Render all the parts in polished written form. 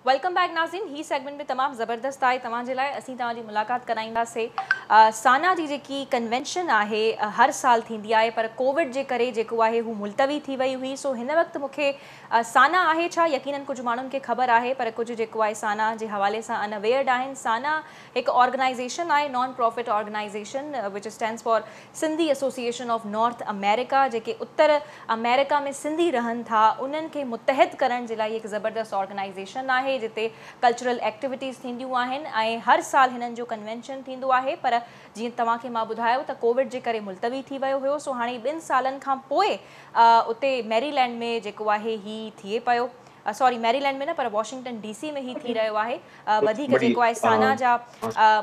Welcome back नाज़रीन। ही segment में तमाम ज़बरदस्त आहे तव्हांजे लाइ। असीं तव्हांजी मुलाक़ात कराईंदासीं। साना जी जेकी कन्वेंशन आहे हर साल थींदी आहे, पर कोविड जे करे जेको आहे हू मुलतवी थी वई हुई। सो हिन वक़्तु मूंखे साना आहे छा, यकीनन कुझु माण्हुनि खे ख़बर आहे, पर कुझु जेको आहे साना जे हवाले सां अनअवेयर्ड आहिनि। साना हिकु ऑर्गेनाइज़ेशन आहे, non profit organization, which stands for Sindhi association of North America. जेके उत्तर अमेरिका में सिंधी रहनि था उन्हनि खे मुतहद करण जे लाइ हिकु ज़बरदस्त ऑर्गेनाइज़ेशन आहे जिते कल्चरल एक्टिविटीज़ थींदियूं आहिनि ऐं हर साल हिननि जो कन्वेंशन थींदो आहे। पर जीअं तव्हांखे मां ॿुधायो त कोविड जे करे मुलतवी थी वियो हुयो। सो हाणे 2 सालनि खां पोइ उते मैरीलैंड में जेको आहे ही थिए पियो। सॉरी, मैरीलैंड में न, पर वॉशिंगटन DC में ही थी रहियो आहे। वधीक जेको आहे साना जा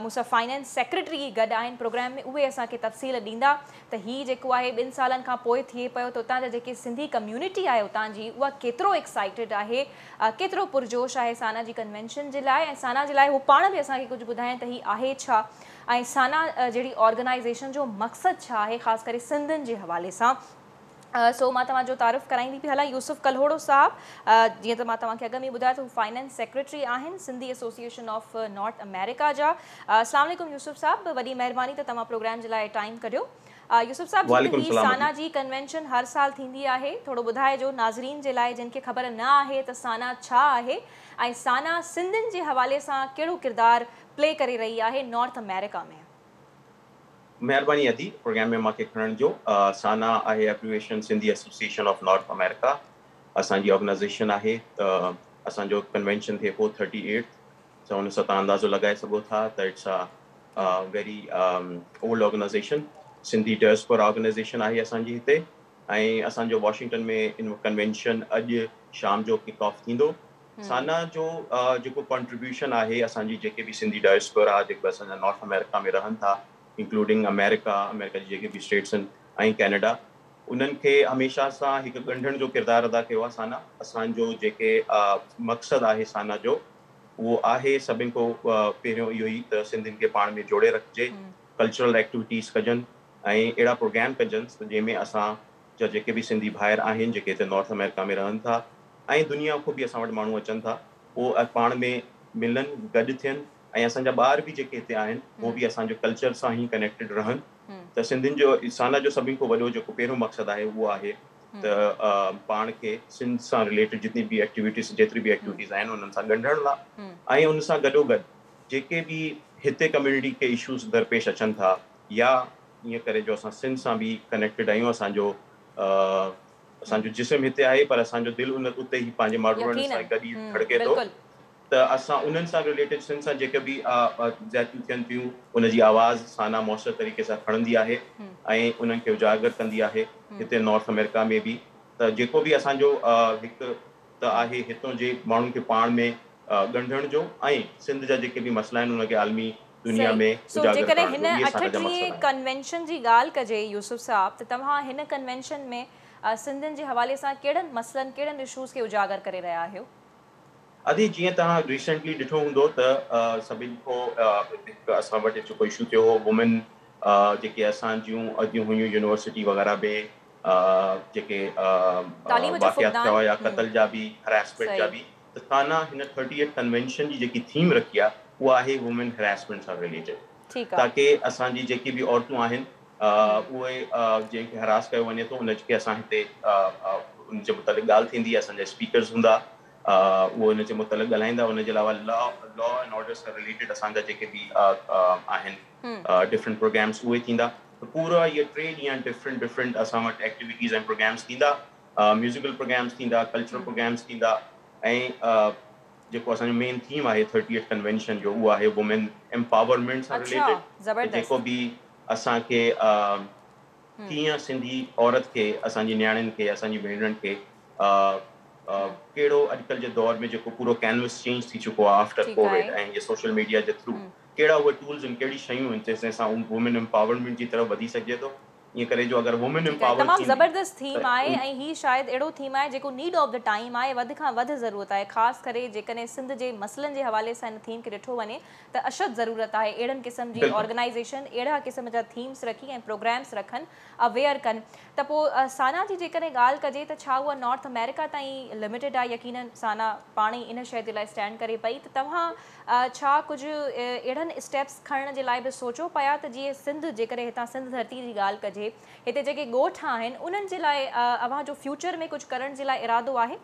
मूंसां फाइनेंस सेक्रेटरी गॾु आहिनि प्रोग्राम में, उहे असांखे तफ़सील ॾींदा त ही जेको आहे 2 सालनि खां पोइ थिए पियो त उतां जा जेके सिंधी कम्यूनिटी आहे उतां जी, उहा केतिरो एक्साइटेड आहे, केतिरो पुरजोश आहे साना जी कन्वेंशन जे लाइ। ऐं साना जे लाइ हू पाण बि असांखे कुझु ॿुधाइनि त ही आहे छा, ऐं साना जहिड़ी ऑर्गेनाइज़ेशन जो मक़सदु छा आहे, ख़ासि करे सिंधियुनि जे हवाले सां। सो मां तव्हांजो तारीफ़ कराईंदी पई हलां यूसुफ कल्होड़ो साहब। जीअं त मां तव्हांखे अॻु में ॿुधायो त हू फाइनेंस सेक्रेटरी आहिनि Sindhi association of North America जा। अस्सलाम वालेकुम यूसुफ साहब, वॾी महिरबानी त तव्हां प्रोग्राम जे लाइ टाइम कढियो। यूसुफ साहब, जीअं ही साना जी कन्वेंशन हर साल थींदी आहे, थोरो ॿुधाइजो नाज़रीन जे लाइ जिन खे ख़बर न आहे त साना छा आहे ऐं साना सिंधियुनि जे हवाले सां कहिड़ो किरदारु प्ले करे रही आहे नॉर्थ अमेरिका में। महिरबानी अदी प्रोग्राम में मूंखे खणण जो। साना आहे abbreviation Sindhi association of North America. असांजी ऑर्गेनाइज़ेशन आहे। असांजो कन्वेंशन थिए पोइ 38 त हुन सां तव्हां अंदाज़ो लॻाए सघो था त it's a very old organization. Sindhi diaspora organization आहे असांजी हिते, ऐं असांजो वॉशिंगटन में इन कन्वेंशन अॼु शाम जो किक ऑफ थींदो। साना जो जेको कॉन्ट्रीब्यूशन आहे असांजी जेके बि सिंधी डायस्पोरा जेके असांजा नॉर्थ अमेरिका में रहनि था, इंक्लूडिंग अमेरिका जी जेके बि स्टेट्स आहिनि ऐं कैनेडा, उन्हनि खे हमेशह सां हिकु ॻंढण जो किरदारु अदा कयो आहे साना। असांजो जेके मक़सदु आहे साना जो, उहो आहे सभिनि खां पहिरियों इहो ई त सिंधियुनि खे पाण में जोड़े रखिजे, कल्चरल एक्टिविटीज़ कजनि ऐं अहिड़ा प्रोग्राम कजनि जंहिंमें असां जा जेके बि सिंधी भाइर आहिनि जेके हिते नॉर्थ अमेरिका में रहनि था ऐं दुनिया खां बि असां वटि माण्हू अचनि था, उहो पाण में मिलनि, गॾु थियनि ऐं असांजा ॿार बि जेके हिते आहिनि उहो बि असांजो कल्चर सां ई कनेक्टेड रहनि। त सिंधियुनि जो साना जो सभिनि खां वॾो जेको पहिरियों मक़सदु आहे उहो आहे त पाण खे सिंध सां रिलेटेड जितनी बि एक्टिविटीज़ जेतिरी बि एक्टिविटीज़ आहिनि उन्हनि सां ॻंढण लाइ, ऐं उन सां गॾोगॾु जेके बि हिते कम्यूनिटी खे इशूज़ दरपेश अचनि था, या ईअं करे जो असां सिंध सां बि कनेक्टेड आहियूं। असांजो जिस्म हिते आहे पर असांजो दिलि उते ई पंहिंजे माण्हुनि सां गॾु ई धड़के थो। त असां उन्हनि सां रिलेटेड सिंध सां जेके बि ज़ातियूं थियनि थियूं उनजी आवाज़ साना मौसर तरीक़े सां खणंदी आहे ऐं उन्हनि खे उजागर कंदी आहे हिते नॉर्थ अमेरिका में बि। त जेको बि असांजो हिकु त आहे हितां जे माण्हुनि खे पाण में ॻंढण जो ऐं सिंध जा जेके बि मसइला आहिनि उनखे आलमी दुनिया में उजागर करण जो, इहे असांजा मक़सद आहिनि। कन्वेंशन जी ॻाल्हि कजे यूसुफ साहब, त तव्हां हिन कन्वेंशन में सिंधियुनि जे हवाले सां कहिड़नि मसइलनि, कहिड़नि इशूज़ खे उजागर करे रहिया आहियो? अदी जीअं तव्हां रिसेंटली ॾिठो हूंदो त सभिनि खां असां वटि जेको इशू थियो हो वुमेन जेके असांजियूं अॼु हुयूं यूनिवर्सिटी वग़ैरह में जेके वाक़िया थिया हुआ, क़तल जा बि, हरासमेंट जा बि, त साना हिन 38 कन्वेंशन जी जेकी थीम रखी आहे उहा आहे वुमेन हरासमेंट सां रिलेटेड, ताकी असांजी जेकी बि औरतूं आहिनि उहे जंहिंखे हरास कयो वञे थो उनखे असां हिते उनजे मुतालिक़ ॻाल्हि थींदी, असांजा स्पीकर्स हूंदा, उहो हिन जे मुतालिक़ ॻाल्हाईंदा। उनजे अलावा लॉ एंड ऑर्डर सां रिलेटेड असांजा जेके बि आहिनि डिफरेंट प्रोग्राम्स उहे थींदा। त पूरा इहे 3 ॾींहं डिफरेंट असां वटि एक्टिविटीज़ ऐं प्रोग्राम्स थींदा, म्यूज़िकल प्रोग्राम्स थींदा, कल्चरल प्रोग्राम्स थींदा, ऐं जेको असांजो मेन थीम आहे 38 कन्वेंशन जो उहो आहे वुमेन एम्पावरमेंट सां रिलेटेड। जेको बि असांखे कीअं सिंधी औरत खे, असांजी नियाणियुनि खे, असांजी भेनरुनि खे कहिड़ो अॼुकल्ह जे दौर में जेको पूरो कैनवस चेंज थी चुको आहे आफ्टर कोविड ऐं ये सोशल मीडिया जे थ्रू, कहिड़ा उहे टूल्स आहिनि, कहिड़ी शयूं आहिनि जंहिंसां वुमेन एम्पावरमेंट जी तरफ़ वधी सघिजे थो, ईअं करे जो अगरि वुमेन ठीकु आहे, एम्पावर तमामु थींदी ज़बरदस्त थीम त आहे ऐं हीअ शायदि अहिड़ो थीम आहे जेको नीड ऑफ द टाइम आहे, वधि खां वधि ज़रूरत आहे, ख़ासि करे जेकॾहिं सिंध जे मसइलनि जे हवाले सां हिन थीम खे ॾिठो वञे त अशद ज़रूरत आहे अहिड़नि क़िस्म जी बिल्कुलु ऑर्गेनाइज़ेशन अहिड़ा क़िस्म जा थीम्स रखी ऐं प्रोग्राम्स रखनि, अवेयर कनि। त पोइ साना जी जेकॾहिं ॻाल्हि कजे त छा उहा नॉर्थ अमेरिका ताईं लिमिटेड आहे? यकीनन साना पाण ई इन शइ जे लाइ स्टैंड करे पई, त तव्हां छा कुझु अहिड़नि स्टेप्स खणण जे लाइ बि सोचो पिया त जीअं सिंध, जेकॾहिं हितां सिंध धरती जी ॻाल्हि कजे, हिते जेके ॻोठ आहिनि उन्हनि जे लाइ अव्हां जो फ्यूचर में कुझु करण जे लाइ इरादो आहे?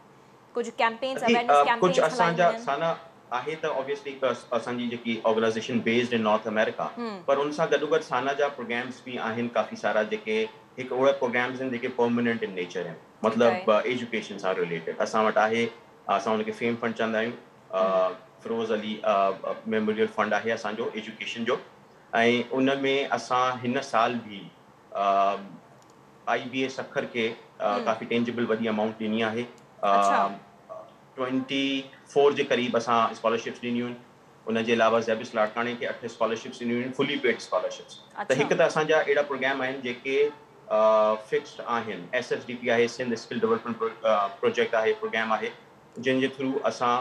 कुझु कैंपेन्स, अवेयरनेस कुझु कैंपेन्स हलाई असांजा वञनि? साना आहे त ऑब्वियसली असांजी जेकी organization based in North America, पर उन सां गॾोगॾु साना जा प्रोग्राम्स बि आहिनि काफ़ी सारा जेके हिकु उहे प्रोग्राम्स आहिनि जेके परमानेंट इन नेचर आहिनि, ठीकु आहे। मतिलबु एजुकेशन सां रिलेटेड असां वटि आहे। असां हुनखे फेम फंड चवंदा आहियूं। फिरोज़ अली मेमोरियल फंड आहे असांजो एजुकेशन जो, ऐं उन में असां हिन साल बि IBA सखर के काफ़ी टेंजिबल वॾी अमाउंट ॾिनी आहे। अच्छा। 24 जे क़रीब असां स्कॉलरशिप्स ॾिनियूं आहिनि। उनजे अलावा ज़ैबिस लाड़काणे खे 8 स्कॉलरशिप्स ॾिनियूं आहिनि, फुली पेड स्कॉलरशिप्स। त हिकु त असांजा अहिड़ा प्रोग्राम आहिनि जेके फिक्स्ड आहिनि। SSDP आहे, सिंध स्किल डेवलपमेंट प्रोजेक्ट आहे, प्रोग्राम आहे, जंहिंजे थ्रू असां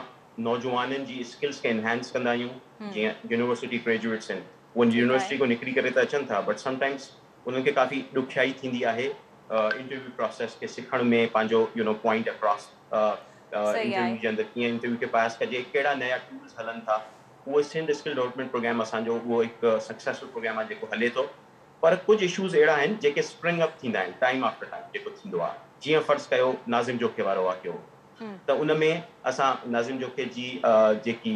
नौजवाननि जी स्किल्स खे एनहांस कंदा आहियूं। जीअं यूनिवर्सिटी ग्रेजुएट्स आहिनि, उहे यूनिवर्सिटी खां निकिरी करे त अचनि था, बट समटाइम्स उन्हनि खे काफ़ी ॾुखियाई थींदी आहे इंटरव्यू प्रोसेस खे सिखण में, पंहिंजो पॉइंट अक्रॉस इंटरव्यू जे अंदरि कीअं इंटरव्यू खे पास कजे, कहिड़ा नया टूल्स हलनि था। उहो सिंध स्किल डेवलपमेंट प्रोग्राम असांजो उहो हिकु सक्सेसफुल प्रोग्राम आहे जेको हले थो। पर कुझु इशूज़ अहिड़ा आहिनि जेके स्प्रिंग अप थींदा आहिनि टाइम आफ्टर टाइम, जेको थींदो आहे। जीअं फर्ज़ कयो नाज़िम जोखे वारो वाक़ियो, त उन में असां नाज़िम जोखे जी जेकी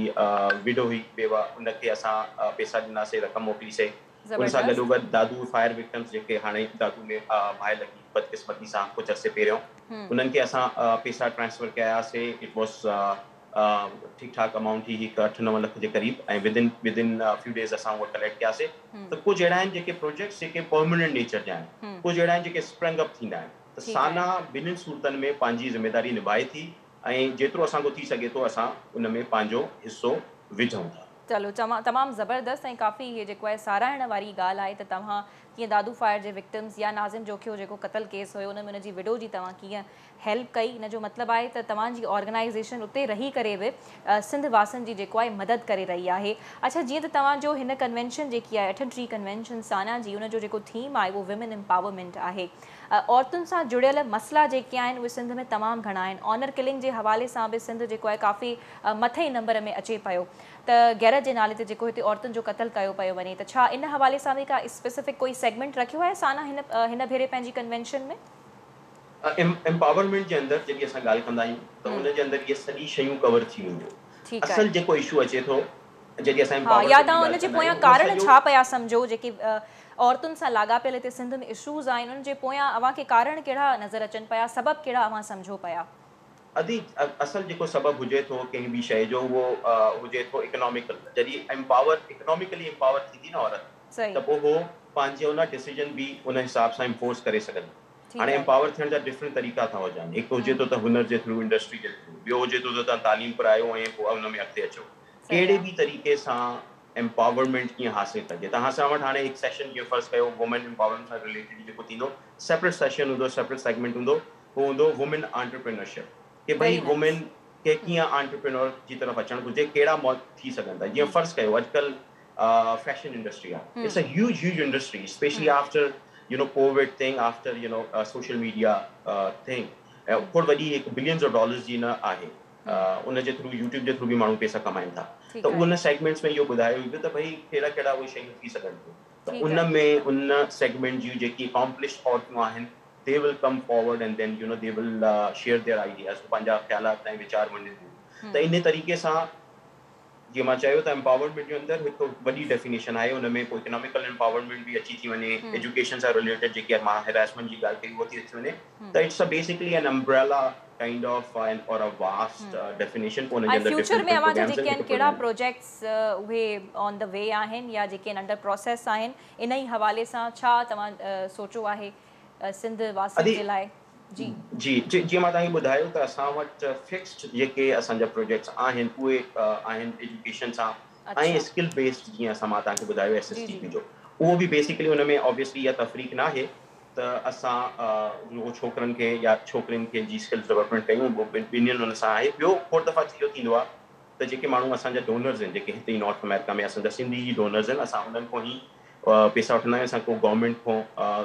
विडो हुई बेवा, उनखे असां पैसा ॾिनासीं, रक़म मोकिलीसीं। उन सां गॾोगॾु दादू फायर विक्टम्स जेके हाणे दादू में बाहि लॻी बदकिस्मती सां कुझु अरसे पहिरियों, उन्हनि खे असां पैसा ट्रांसफर कयासीं। इट वॉस ठीकु ठाक अमाउंट ही हिकु 8-9 लख जे क़रीब, ऐं विदिन फ्यू डेज़ असां उहो कलेक्ट कयासीं। त कुझु अहिड़ा आहिनि जेके प्रोजेक्ट्स जेके परमानेंट नेचर जा आहिनि, कुझु अहिड़ा आहिनि जेके स्प्रिंग अप थींदा आहिनि। त साना ॿिन्हिनि सूरतनि में पंहिंजी ज़िमेदारी निभाए थी, ऐं जेतिरो असांखो थी सघे थो असां उन में पंहिंजो हिसो विझूं था। चलो, तमामु ज़बरदस्त ऐं काफ़ी इहे जेको आहे साराहण वारी ॻाल्हि आहे त तव्हां कीअं दादू फायर जे विक्टिम्स या नाज़िम जोखियो जेको क़तल केस हुयो उन में उनजी विडो जी तव्हां कीअं हेल्प कई। इन जो मतिलबु आहे त तव्हांजी ऑर्गेनाइज़ेशन उते रही करे बि सिंध वासियुनि जी जेको आहे मदद करे रही आहे। अच्छा, जीअं त तव्हांजो हिन कन्वेंशन जेकी आहे 38 कन्वेंशन साना जी, उनजो जेको थीम आहे उहो विमेन एम्पावरमेंट आहे। औरतुनि सां जुड़ियल मसइला जेके आहिनि उहे सिंध में तमामु घणा आहिनि। ऑनर किलिंग जे हवाले सां बि सिंध जेको आहे काफ़ी मथे नंबर में अचे पियो, त गैरत जे नाले ते जेको हिते औरतुनि जो क़तल कयो पियो वञे, त छा इन हवाले सां बि का स्पेसिफिक कोई सेगमेंट रखियो आहे साना हिन भेरे पंहिंजी कन्वेंशन में? एम्पावरमेंट जे अंदरि जॾहिं असां ॻाल्हि कंदा आहियूं त उनजे अंदरि इहे सॼी शयूं कवर थी वेंदियूं। असल जेको इशू अचे थो जॾहिं असां एम्पावरमेंट या तव्हां उनजे पोयां कारण छा पिया सम्झो जेके औरतुनि सां लाॻापियल हिते सिंध में इशूज़ आहिनि, उनजे पोयां अव्हांखे कारण कहिड़ा नज़र अचनि पिया, सबब कहिड़ा अव्हां सम्झो पिया? अदी असल जेको सबब हुजे थो कंहिं बि शइ जो, उहो हुजे थो इकोनॉमिकल। जॾहिं इकोनॉमिकली एम्पावर थींदी न औरत, त पोइ उहो पंहिंजे उन डिसीजन बि उन हिसाब सां इम्पोज करे सघंदी। हाणे एम्पावर थियण जा डिफरेंट तरीक़ा था हुजनि। हिकु हुजे थो त हुनर जे थ्रू, इंडस्ट्री जे थ्रू, ॿियो हुजे थो त तव्हां तालीम करायो ऐं पोइ उन में अॻिते अचो। कहिड़े बि तरीक़े सां एम्पावरमेंट कीअं हासिल कजे। तव्हां सां वटि हाणे हिकु सेशन जीअं फर्स्ट कयो वुमेन एम्पावरमेंट सां रिलेटेड जेको थींदो, सेपरेट सेशन हूंदो, सेपरेट सेगमेंट हूंदो, उहो हूंदो वुमेन एंटरप्रेन्योरशिप, कि भई वुमेन खे कीअं एंटरप्रेन्योर जी तरफ़ अचणु घुरिजे, कहिड़ा मौक़ थी सघनि था। जीअं फर्स्ट कयो अॼुकल्ह फैशन इंडस्ट्री आहे, it's a huge industry, specially after Covid thing, after social media thing, खोड़ वॾी हिकु बिलियंस ऑफ डॉलर्स जी न आहे। उन जे थ्रू, यूट्यूब जे थ्रू बि माण्हू पैसा कमाइनि था। त उन सेगमेंट्स में इहो ॿुधायो वियो त भई कहिड़ा कहिड़ा उहे शयूं थी सघनि थियूं। त उन में उन सेगमेंट जूं जेकी अकॉम्प्लिश्ड औरतूं आहिनि, they will come forward and then they will share their ideas, पंहिंजा ख़्यालात ऐं वीचार वंडनि। त इन तरीक़े सां जीअं मां चयो त एम्पावरमेंट जे अंदरि हिकु वॾी डेफिनेशन आहे। उन में पोइ इकोनॉमिकल एम्पावरमेंट बि अची थी वञे, एजुकेशन सां रिलेटेड जेकी मां हैरेसमेंट जी ॻाल्हि कई उहो थी अची वञे। त it's basically an umbrella kind of और अ वास्ट डेफिनेशन। उन जे अंदरि फ्यूचर में अव्हांजा जेके आहिनि कहिड़ा प्रोजेक्ट्स उहे ऑन द वे आहिनि या जेके अंडर प्रोसेस आहिनि, इन ई हवाले सां छा तव्हां सोचो आहे सिंध वासियुनि जे लाइ? जी, जीअं मां तव्हांखे ॿुधायो त असां वटि फिक्स्ड जेके असांजा प्रोजेक्ट्स आहिनि उहे आहिनि एजुकेशन सां ऐं स्किल बेस्ड। जीअं असां मां तव्हांखे ॿुधायो SSTP जो, उहो बि बेसिकली हुन में ऑब्वियसली इहा तफ़रीक न आहे त असां रुगो छोकिरनि खे या छोकिरियुनि खे जी स्किल्स डेवलपमेंट कयूं, ॿिन्हिनि हुन सां आहे। ॿियो खोड़ दफ़ा इहो थींदो आहे त जेके माण्हू असांजा डोनर्स आहिनि, जेके हिते ई नॉर्थ अमेरिका में असांजा सिंधी डोनर्स आहिनि, असां उन्हनि खां ई पैसा वठंदा आहियूं। असां को गवर्नमेंट खां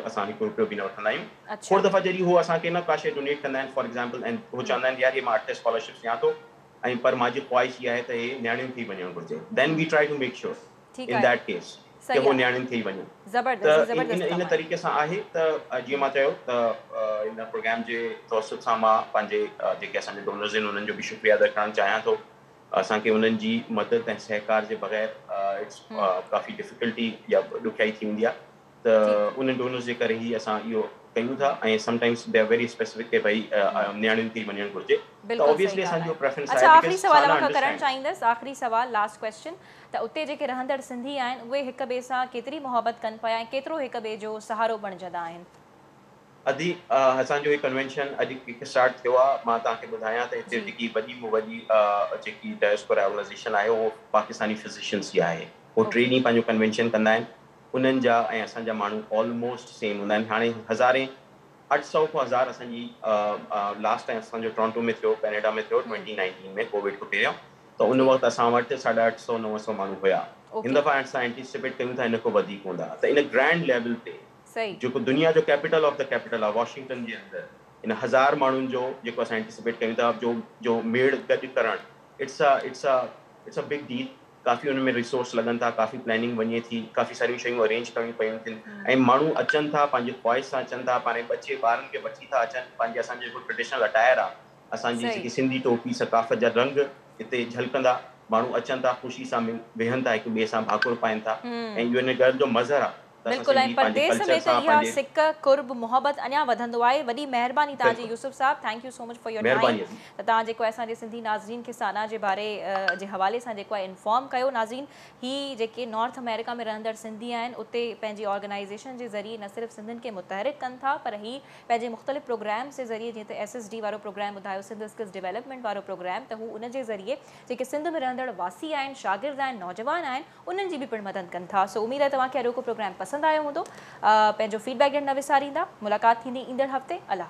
असां हिकु रुपयो बि न वठंदा आहियूं। अच्छा। खोड़ दफ़ा जॾहिं उहो असांखे न का शइ डोनेट कंदा आहिनि फॉर एग्ज़ाम्पल, ऐं उहो चवंदा आहिनि यार हे मां 8 स्कॉलरशिप्स ॾियां थो ऐं पर मुंहिंजी ख़्वाहिश इहा आहे त हे नियाणियुनि खे ई वञणु घुरिजे, then we try to make sure ठीकु इन आहे, दैट केस कि सही उहो आहे, नियाणियुनि खे ई वञे। ज़बरदस्त त ज़बरदस्त इन कमु आहे। तरीक़े सां आहे त जीअं मां चयो त इन प्रोग्राम जे तवसुत सां मां पंहिंजे जेके असांजे डोनर्स आहिनि उन्हनि जो बि शुक्रिया अदा करणु चाहियां थो। असांखे उन्हनि जी मदद ऐं सहकार जे बग़ैर इट्स काफ़ी डिफ़िकल्टी या ॾुखियाई थी वेंदी आहे। त उन्हनि डोनर्स जे करे ई असां इहो कयूं था ऐं sometimes they are very specific कि भई नियाणियुनि खे ई वञणु घुरिजे। त बिल्कुलु सही ऑब्वियसली ॻाल्हि असांजो आहे। प्रेफरेंस आहे अच्छा, आख़िरी बिकॉज़ सवाल साना मां करणु अंडरस्टैंड। चाहींदसि, आख़िरी सवाल, लास्ट क्वेश्चन, त उते जेके रहंदड़ सिंधी आहिनि उहे हिक ॿिए सां केतिरी मोहबत कनि पिया ऐं केतिरो हिक ॿिए जो सहारो बणिजंदा आहिनि? असांजो ही कन्वेंशन अॼु स्टार्ट थियो आहे। मां तव्हांखे ॿुधायां त हिते जेकी वॾी में वॾी जेकी डायस्पोरा ऑर्गेनाइज़ेशन आहे उहो पाकिस्तानी फिज़िशियंस जी आहे। उहो 3 ॾींहं पंहिंजो कन्वेंशन कंदा आहिनि। उन्हनि जा ऐं असांजा माण्हू ऑलमोस्ट सेम हूंदा आहिनि। हाणे हज़ारे 800 खां 1000 असांजी लास्ट टाइम असांजो टोरंटो में थियो, कनाडा में थियो 2019 में कोविड खां पहिरियों। त उन वक़्तु असां वटि 850 900 माण्हू हुया। हिन दफ़ा असां एंटीसिपेट कयूं था इन खां वधीक हूंदा। त इन ग्रैंड लेवल ते सही, जेको दुनिया जो कैपिटल ऑफ द कैपिटल आहे वॉशिंगटन जे अंदरि, इन 1000 माण्हुनि जो जेको असां एंटीसिपेट कयूं था जो मेड़ गॾु करणु, इट्स अ बिग डील। काफ़ी उन में रिसोर्स लॻनि था, काफ़ी प्लैनिंग वञे थी, काफ़ी सारियूं शयूं अरेंज करणियूं पयूं थियनि ऐं माण्हू अचनि था, पंहिंजी ख़्वाहिश सां अचनि था, पंहिंजे बचे ॿारनि खे वठी था अचनि। पंहिंजे असांजो जेको ट्रेडिशनल अटायर आहे, असांजी सही, जेकी सिंधी टोपी सकाफ़त जा रंग हिते झलकंदा। माण्हू अचनि था, ख़ुशी सां वेहनि था, हिक ॿिए सां भाकुर पाइनि था ऐं इहो इन ॻाल्हि जो मज़र आहे त असां बिल्कुलु। ऐं सिंधी पंहिंजे परदेस कल्चर में त सां इहा पंहिंजे सिक कुर्ब मोहबत अञा वधंदो आहे। वॾी महिरबानी तव्हांजी बिल्कुलु यूसुफ साहब, thank you so much for your time. महिरबानी अज़ीज़। त तव्हां जेको आहे असांजे सिंधी नाज़रीन खे साना जे बारे जे हवाले सां जेको आहे इन्फॉर्म कयो। नाज़रीन, ही जेके नॉर्थ अमेरिका में रहंदड़ सिंधी आहिनि उते पंहिंजी ऑर्गेनाइज़ेशन जे ज़रिए न सिर्फ़ु सिंधियुनि खे मुतहरिक कनि था, पर ही पंहिंजे मुख़्तलिफ़ प्रोग्राम्स जे ज़रिए, जीअं त SSD वारो प्रोग्राम ॿुधायो, सिंध स्किल्स डेवलपमेंट वारो प्रोग्राम, त हू उन जे ज़रिए जेके सिंध में रहंदड़ वासी आहिनि, शागिर्द आहिनि, नौजवान आहिनि, उन्हनि जी बि पिणु मदद कनि था। सो उमेद आहे तव्हांखे अॼोको प्रोग्राम पसंदि आयो हूंदो। पंहिंजो फीडबैक ॾियणु न विसारींदा। मुलाक़ात थींदी ईंदड़ हफ़्ते। अल्लाह।